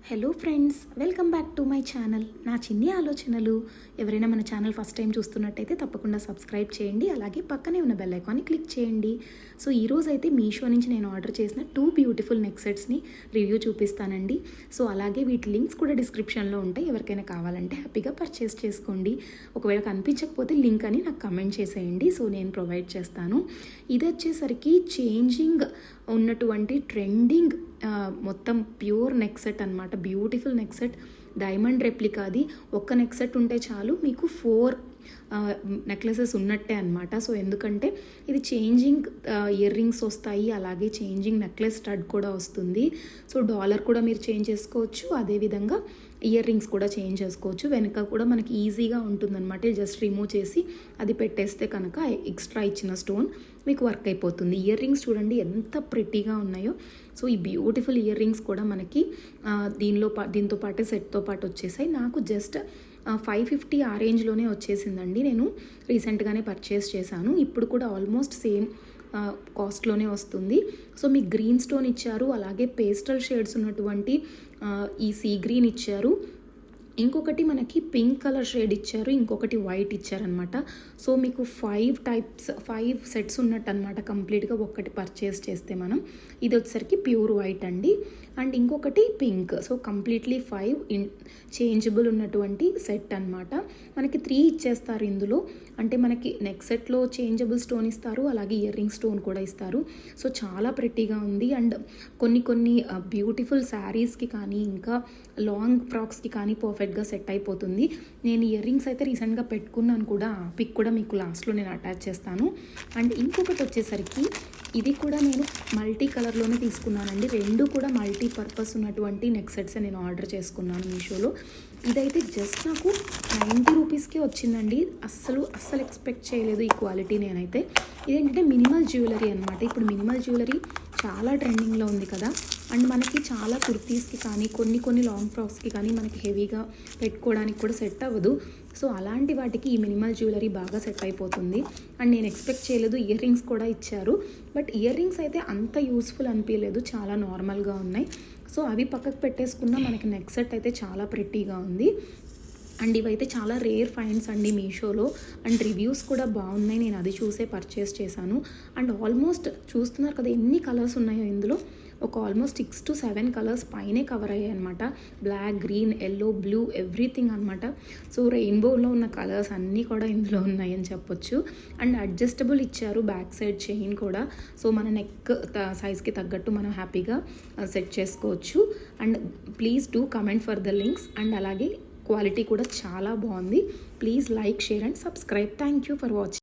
Hello friends, welcome back to my channel. నా చిన్ని ఆలోచనలు. ఎవరైనా మన ఛానల్ ఫస్ట్ టైం చూస్తున్నట్టయితే తప్పకుండా సబ్స్క్రైబ్ చేయండి, అలాగే పక్కనే ఉన్న బెల్ ఐకాన్ని క్లిక్ చేయండి. సో ఈరోజు అయితే మీషో నుంచి నేను ఆర్డర్ చేసిన 2 బ్యూటిఫుల్ నెక్ సెట్స్ని రివ్యూ చూపిస్తానండి. సో అలాగే వీటి లింక్స్ కూడా డిస్క్రిప్షన్లో ఉంటాయి, ఎవరికైనా కావాలంటే హ్యాపీగా పర్చేస్ చేసుకోండి. ఒకవేళ కనిపించకపోతే లింక్ అని నాకు కమెంట్ చేసేయండి, సో నేను ప్రొవైడ్ చేస్తాను. ఇది వచ్చేసరికి చేంజింగ్ ఉన్నటువంటి ట్రెండింగ్ మొత్తం ప్యూర్ నెక్ సెట్ అనమాట. Beautiful neck set, diamond replica. అది ఒక్క నెక్ సెట్ ఉంటే చాలు మీకు 4 నెక్లెసెస్ ఉన్నట్టే అనమాట. సో ఎందుకంటే ఇది చేంజింగ్ ఇయర్ రింగ్స్ వస్తాయి, అలాగే చేంజింగ్ నెక్లెస్ స్టడ్ కూడా వస్తుంది. సో డాలర్ కూడా మీరు చేంజ్ చేసుకోవచ్చు, అదేవిధంగా ఇయర్ రింగ్స్ కూడా చేంజ్ చేసుకోవచ్చు. వెనక కూడా మనకి ఈజీగా ఉంటుందన్నమాట. జస్ట్ రిమూవ్ చేసి అది పెట్టేస్తే కనుక ఎక్స్ట్రా ఇచ్చిన స్టోన్ మీకు వర్క్ అయిపోతుంది. ఇయర్ రింగ్స్ చూడండి ఎంత ప్రిటీగా ఉన్నాయో. సో ఈ బ్యూటిఫుల్ ఇయర్ రింగ్స్ కూడా మనకి దీంతో పాటు సెట్తో పాటు వచ్చేసాయి. నాకు జస్ట్ 550 ఆ రేంజ్లోనే వచ్చేసిందండి. నేను రీసెంట్గానే పర్చేస్ చేశాను. ఇప్పుడు కూడా ఆల్మోస్ట్ సేమ్ కాస్ట్లోనే వస్తుంది. సో మీకు గ్రీన్ స్టోన్ ఇచ్చారు, అలాగే పేస్టల్ షేడ్స్ ఉన్నటువంటి ఈ సీ గ్రీన్ ఇచ్చారు, ఇంకొకటి మనకి పింక్ కలర్ షేడ్ ఇచ్చారు, ఇంకొకటి వైట్ ఇచ్చారనమాట. సో మీకు 5 సెట్స్ ఉన్నట్టు అనమాట కంప్లీట్గా ఒక్కటి పర్చేస్ చేస్తే మనం. ఇది వచ్చేసరికి ప్యూర్ వైట్ అండి, అండ్ ఇంకొకటి పింక్. సో కంప్లీట్లీ 5 చేంజబుల్ ఉన్నటువంటి సెట్ అనమాట. మనకి 3 ఇచ్చేస్తారు ఇందులో. అంటే మనకి నెక్ సెట్లో చేంజబుల్ స్టోన్ ఇస్తారు, అలాగే ఇయర్ రింగ్ స్టోన్ కూడా ఇస్తారు. సో చాలా ప్రెట్టీగా ఉంది. అండ్ కొన్ని బ్యూటిఫుల్ శారీస్కి కానీ ఇంకా లాంగ్ ఫ్రాక్స్కి కానీ పర్ఫెక్ట్గా సెట్ అయిపోతుంది. నేను ఇయర్ రింగ్స్ అయితే రీసెంట్గా పెట్టుకున్నాను కూడా, ఆ పిక్ కూడా మీకు లాస్ట్లో నేను అటాచ్ చేస్తాను. అండ్ ఇంకొకటి వచ్చేసరికి ఇది కూడా నేను మల్టీ కలర్లోనే తీసుకున్నానండి. 2 కూడా మల్టీ పర్పస్ ఉన్నటువంటి నెక్ సెట్స్ నేను ఆర్డర్ చేసుకున్నాను మీషోలో. ఇదైతే జస్ట్ నాకు 90 రూపీస్కే వచ్చిందండి. అస్సలు ఎక్స్పెక్ట్ చేయలేదు ఈ క్వాలిటీ నేనైతే. ఇదేంటంటే మినిమల్ జ్యువెలరీ అనమాట. ఇప్పుడు మినిమల్ జ్యువెలరీ చాలా ట్రెండింగ్లో ఉంది కదా. అండ్ మనకి చాలా కుర్తీస్కి కానీ కొన్ని లాంగ్ ఫ్రాక్స్కి కానీ మనకి హెవీగా పెట్టుకోవడానికి కూడా సెట్ అవ్వదు. సో అలాంటి వాటికి ఈ మినిమల్ జ్యువెలరీ బాగా సెట్ అయిపోతుంది. అండ్ నేను ఎక్స్పెక్ట్ చేయలేదు. ఇయర్ రింగ్స్ కూడా ఇచ్చారు, బట్ ఇయర్ రింగ్స్ అయితే అంత యూస్ఫుల్ అనిపించలేదు, చాలా నార్మల్గా ఉన్నాయి. సో అవి పక్కకు పెట్టేసుకున్న మనకి నెక్ సెట్ అయితే చాలా ప్రెట్టీగా ఉంది. అండ్ ఇవైతే చాలా రేర్ ఫైండ్స్ అండి మీషోలో, అండ్ రివ్యూస్ కూడా బాగున్నాయి. నేను అది చూసే పర్చేస్ చేశాను. అండ్ ఆల్మోస్ట్ చూస్తున్నారు కదా ఎన్ని కలర్స్ ఉన్నాయో ఇందులో. ఒక ఆల్మోస్ట్ 6 to 7 కలర్స్ పైనే కవర్ అయ్యాయి అనమాట. Black, green, yellow, blue, everything అనమాట. సో రెయిన్బోలో ఉన్న కలర్స్ అన్నీ కూడా ఇందులో ఉన్నాయని చెప్పొచ్చు. అండ్ అడ్జస్టబుల్ ఇచ్చారు బ్యాక్ సైడ్ చైన్ కూడా. సో మన నెక్ సైజ్కి తగ్గట్టు మనం హ్యాపీగా సెట్ చేసుకోవచ్చు. And please do comment for the links. And అలాగే క్వాలిటీ కూడా చాలా బాగుంది. Please like, share and subscribe. Thank you for watching.